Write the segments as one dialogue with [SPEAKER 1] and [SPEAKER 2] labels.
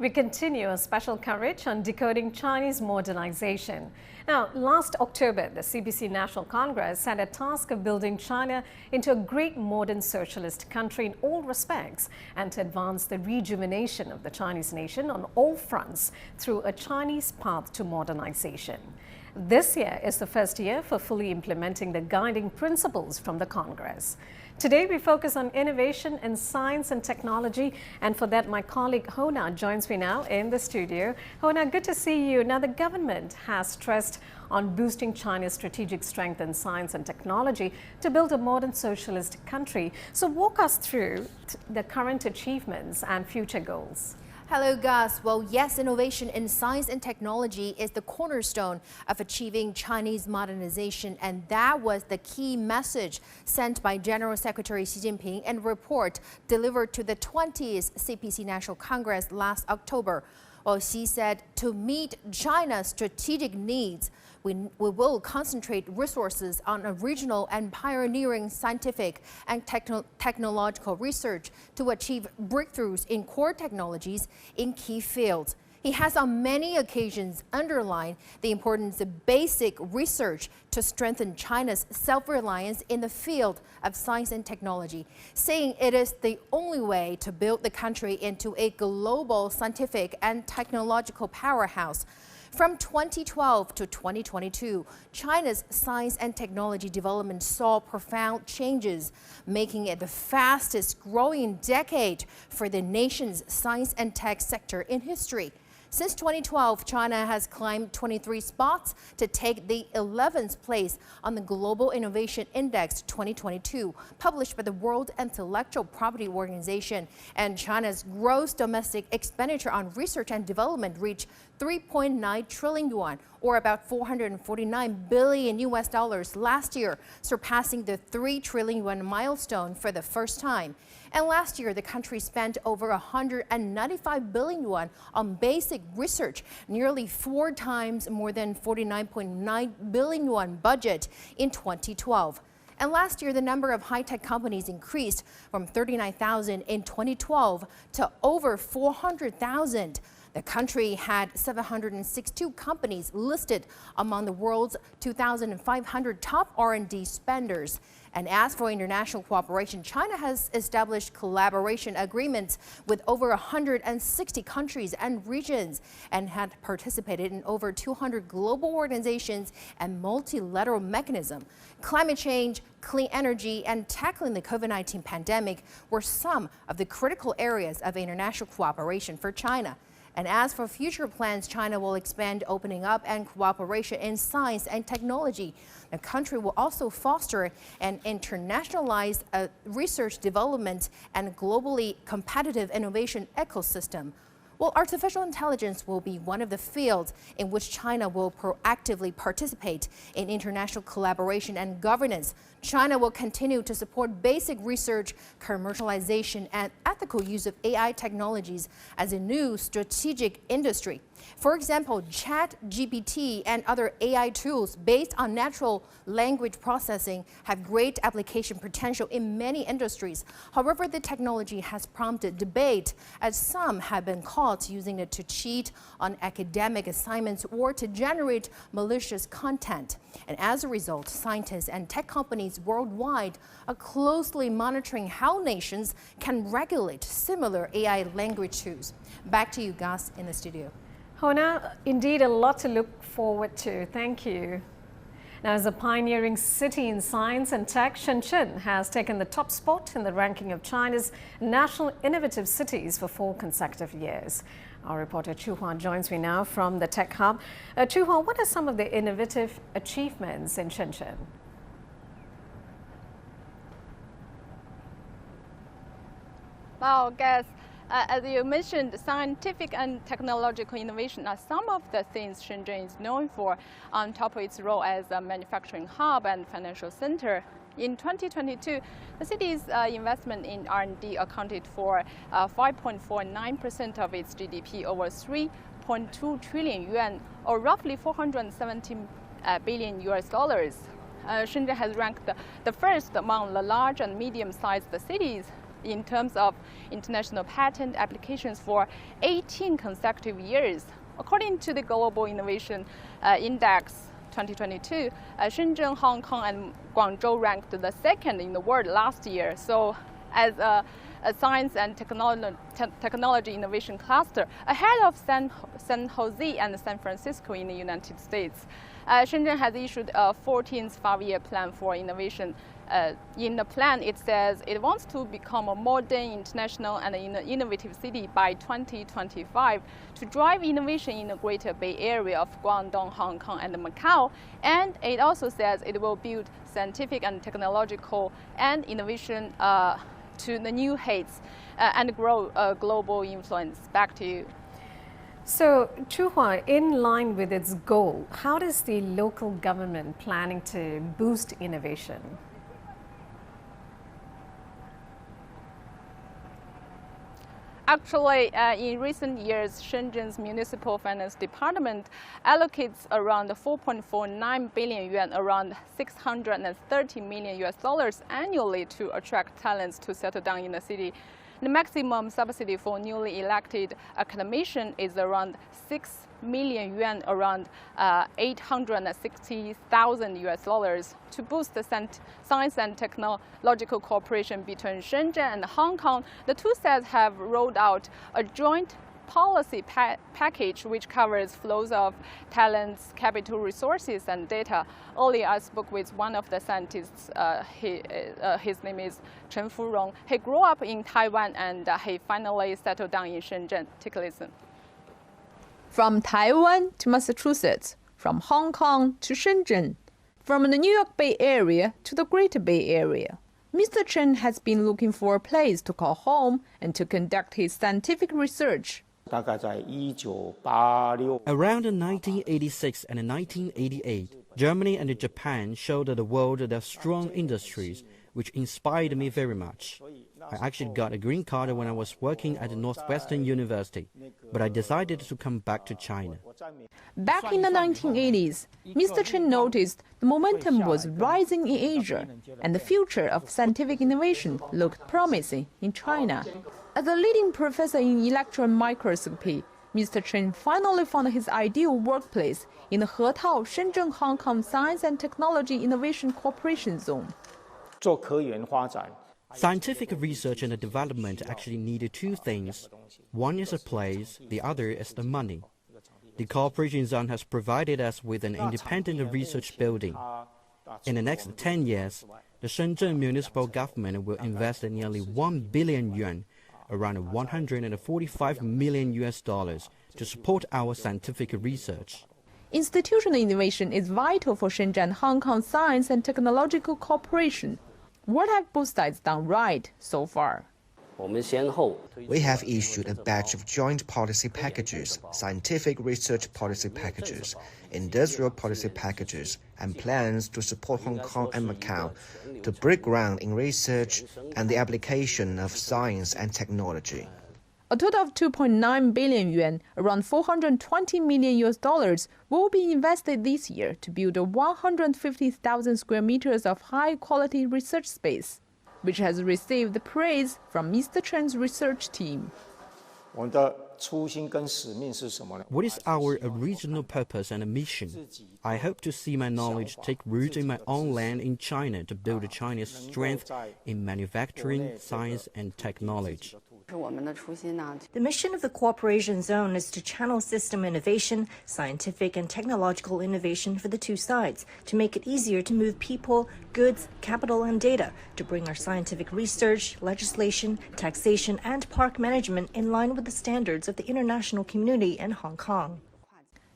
[SPEAKER 1] We continue a special coverage on decoding Chinese modernization. Now, last October, the CPC National Congress had a task of building China into a great modern socialist country in all respects and to advance the rejuvenation of the Chinese nation on all fronts through a Chinese path to modernization. This year is the first year for fully implementing the guiding principles from the Congress. Today, we focus on innovation in science and technology, and for that, my colleague Hona joins me now in the studio. Hona, good to see you. Now, the government has stressed on boosting China's strategic strength in science and technology to build a modern socialist country. So walk us through the current achievements and future goals.
[SPEAKER 2] Hello, Gus. Well, yes, innovation in science and technology is the cornerstone of achieving Chinese modernization, and that was the key message sent by General Secretary Xi Jinping in a report delivered to the 20th CPC National Congress last October. Well, Xi said to meet China's strategic needs, we will concentrate resources on original and pioneering scientific and technological research to achieve breakthroughs in core technologies in key fields. He has on many occasions underlined the importance of basic research to strengthen China's self-reliance in the field of science and technology, saying it is the only way to build the country into a global scientific and technological powerhouse. From 2012 to 2022, China's science and technology development saw profound changes, making it the fastest growing decade for the nation's science and tech sector in history. Since 2012, China has climbed 23 spots to take the 11th place on the Global Innovation Index 2022, published by the World Intellectual Property Organization. And China's gross domestic expenditure on research and development reached 3.9 trillion yuan, or about $449 billion last year, surpassing the 3 trillion yuan milestone for the first time. And last year, the country spent over 195 billion yuan on basic research, nearly 4 times more than 49.9 billion yuan budget in 2012. And last year, the number of high-tech companies increased from 39,000 in 2012 to over 400,000. The country had 762 companies listed among the world's 2,500 top R&D spenders. And as for international cooperation, China has established collaboration agreements with over 160 countries and regions and had participated in over 200 global organizations and multilateral mechanisms. Climate change, clean energy, and tackling the COVID-19 pandemic were some of the critical areas of international cooperation for China. And as for future plans, China will expand opening up and cooperation in science and technology. The country will also foster and internationalize a research development and globally competitive innovation ecosystem. Well, artificial intelligence will be one of the fields in which China will proactively participate in international collaboration and governance. China will continue to support basic research, commercialization, and ethical use of AI technologies as a new strategic industry. For example, ChatGPT and other AI tools based on natural language processing have great application potential in many industries. However, the technology has prompted debate, as some have been caught using it to cheat on academic assignments or to generate malicious content. And as a result, scientists and tech companies worldwide are closely monitoring how nations can regulate similar AI language tools. Back to you, Gus, in the studio.
[SPEAKER 1] Hona, indeed a lot to look forward to. Thank you. Now, as a pioneering city in science and tech, Shenzhen has taken the top spot in the ranking of China's national innovative cities for 4 consecutive years. Our reporter Chu Hua joins me now from the Tech Hub. Chu Hua, what are some of the innovative achievements in Shenzhen?
[SPEAKER 3] Well, guys, as you mentioned, scientific and technological innovation are some of the things Shenzhen is known for, on top of its role as a manufacturing hub and financial center. In 2022, the city's investment in R&D accounted for 5.49% of its GDP, over 3.2 trillion yuan, or roughly $417 billion. Shenzhen has ranked the first among the large and medium-sized cities in terms of international patent applications for 18 consecutive years. According to the Global Innovation Index 2022, Shenzhen, Hong Kong, and Guangzhou ranked the second in the world last year. So, as a science and technology innovation cluster, ahead of San Jose and San Francisco in the United States. Shenzhen has issued a 14th five-year plan for innovation. In the plan, it says it wants to become a modern, international, and innovative city by 2025 to drive innovation in the Greater Bay Area of Guangdong, Hong Kong, and Macau. And it also says it will build scientific and technological and innovation to the new heights and grow global influence. Back to you.
[SPEAKER 1] So, Chuhua, in line with its goal, how does the local government planning to boost innovation?
[SPEAKER 3] Actually, in recent years, Shenzhen's Municipal Finance Department allocates around 4.49 billion yuan, around $630 million annually to attract talents to settle down in the city. The maximum subsidy for newly elected academicians is around 6 million yuan, around $860,000 to boost the science and technological cooperation between Shenzhen and Hong Kong. The two sides have rolled out a joint policy package which covers flows of talents, capital resources, and data. Earlier, I spoke with one of the scientists. His name is Chen Furong. He grew up in Taiwan and he finally settled down in Shenzhen. Take a listen.
[SPEAKER 4] From Taiwan to Massachusetts, from Hong Kong to Shenzhen, from the New York Bay Area to the Greater Bay Area, Mr. Chen has been looking for a place to call home and to conduct his scientific research.
[SPEAKER 5] Around 1986 and 1988, Germany and Japan showed the world their strong industries, which inspired me very much. I actually got a green card when I was working at Northwestern University, but I decided to come back to China.
[SPEAKER 4] Back in the 1980s, Mr. Chen noticed the momentum was rising in Asia, and the future of scientific innovation looked promising in China. As a leading professor in electron microscopy, Mr. Chen finally found his ideal workplace in the Hetao Shenzhen-Hong Kong Science and Technology Innovation Cooperation Zone.
[SPEAKER 5] Scientific research and development actually need two things. One is a place, the other is the money. The cooperation zone has provided us with an independent research building. In the next 10 years, the Shenzhen municipal government will invest nearly 1 billion yuan, around $145 million to support our scientific research.
[SPEAKER 4] Institutional innovation is vital for Shenzhen-Hong Kong science and technological cooperation. What have both sides done right so far?
[SPEAKER 6] We have issued a batch of joint policy packages, scientific research policy packages, industrial policy packages, and plans to support Hong Kong and Macau to break ground in research and the application of science and technology.
[SPEAKER 4] A total of 2.9 billion yuan, around $420 million, will be invested this year to build 150,000 square meters of high-quality research space, which has received praise from Mr. Chen's research team.
[SPEAKER 5] What is our original purpose and mission? I hope to see my knowledge take root in my own land in China to build China's strength in manufacturing, science, and technology.
[SPEAKER 7] The mission of the Cooperation Zone is to channel system innovation, scientific and technological innovation for the two sides, to make it easier to move people, goods, capital, and data, to bring our scientific research, legislation, taxation, and park management in line with the standards of the international community and Hong Kong.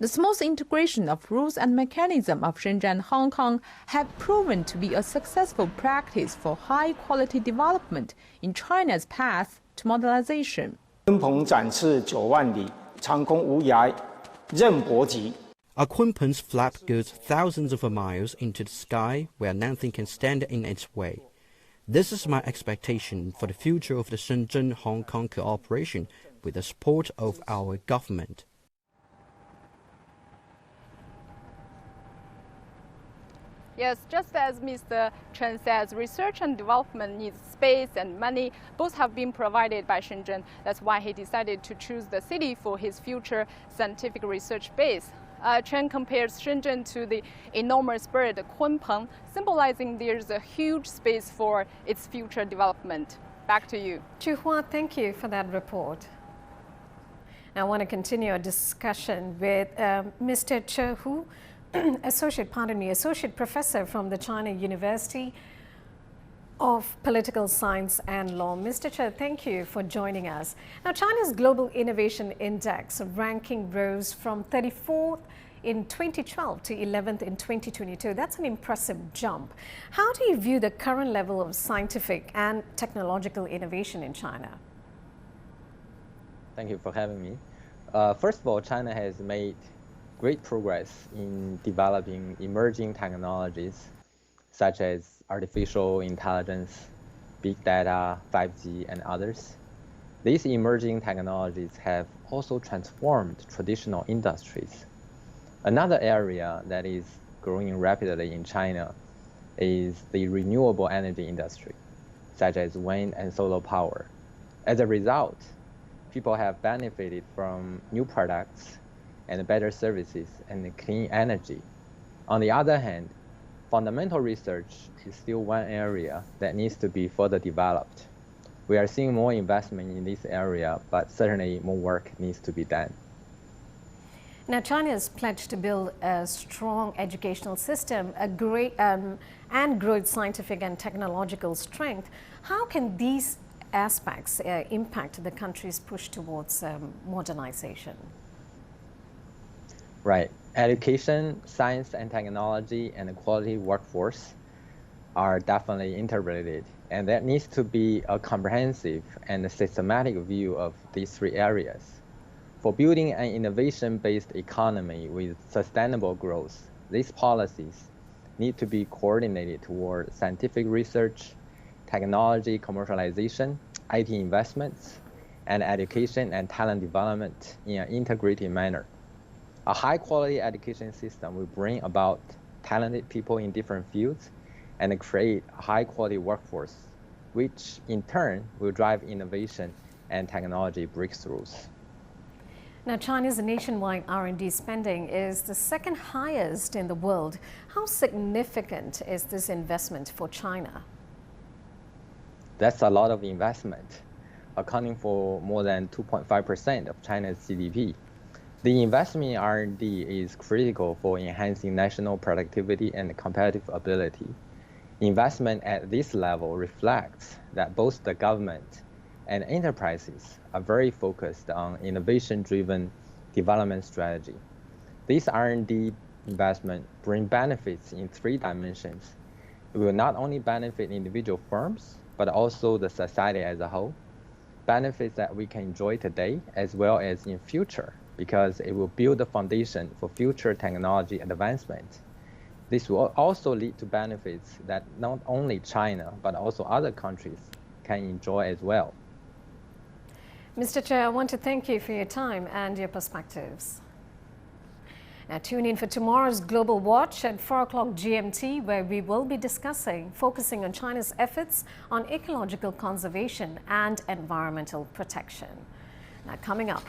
[SPEAKER 4] The smooth integration of rules and mechanism of Shenzhen and Hong Kong have proven to be a successful practice for high-quality development in China's path to modernization.
[SPEAKER 5] Our Kunpeng's flap goes thousands of miles into the sky where nothing can stand in its way. This is my expectation for the future of the Shenzhen-Hong Kong cooperation with the support of our government.
[SPEAKER 3] Yes, just as Mr. Chen says, research and development needs space and money. Both have been provided by Shenzhen. That's why he decided to choose the city for his future scientific research base. Chen compares Shenzhen to the enormous bird Kunpeng, symbolizing there's a huge space for its future development. Back to you.
[SPEAKER 1] Chuhua, thank you for that report. Now I want to continue our discussion with Mr. Che Hu, Associate Professor from the China University of Political Science and Law. Mr. Che, thank you for joining us. Now, China's Global Innovation Index ranking rose from 34th in 2012 to 11th in 2022. That's an impressive jump. How do you view the current level of scientific and technological innovation in China?
[SPEAKER 8] Thank you for having me. First of all, China has made great progress in developing emerging technologies such as artificial intelligence, big data, 5G, and others. These emerging technologies have also transformed traditional industries. Another area that is growing rapidly in China is the renewable energy industry, such as wind and solar power. As a result, people have benefited from new products and better services and clean energy. On the other hand, fundamental research is still one area that needs to be further developed. We are seeing more investment in this area, but certainly more work needs to be done.
[SPEAKER 1] Now, China has pledged to build a strong educational system, and grow its scientific and technological strength. How can these aspects impact the country's push towards modernization?
[SPEAKER 8] Right. Education, science and technology, and the quality workforce are definitely interrelated. And there needs to be a comprehensive and a systematic view of these three areas. For building an innovation-based economy with sustainable growth, these policies need to be coordinated toward scientific research, technology commercialization, IT investments, and education and talent development in an integrated manner. A high-quality education system will bring about talented people in different fields and create a high-quality workforce, which in turn will drive innovation and technology breakthroughs.
[SPEAKER 1] Now, China's nationwide R&D spending is the second highest in the world. How significant is this investment for China?
[SPEAKER 8] That's a lot of investment, accounting for more than 2.5% of China's GDP. The investment in R&D is critical for enhancing national productivity and competitive ability. Investment at this level reflects that both the government and enterprises are very focused on innovation-driven development strategy. These R&D investment bring benefits in three dimensions. It will not only benefit individual firms, but also the society as a whole. Benefits that we can enjoy today as well as in future, because it will build the foundation for future technology advancement. This will also lead to benefits that not only China, but also other countries can enjoy as well.
[SPEAKER 1] Mr. Chair, I want to thank you for your time and your perspectives. Now tune in for tomorrow's Global Watch at 4 o'clock GMT, where we will be focusing on China's efforts on ecological conservation and environmental protection. Now coming up,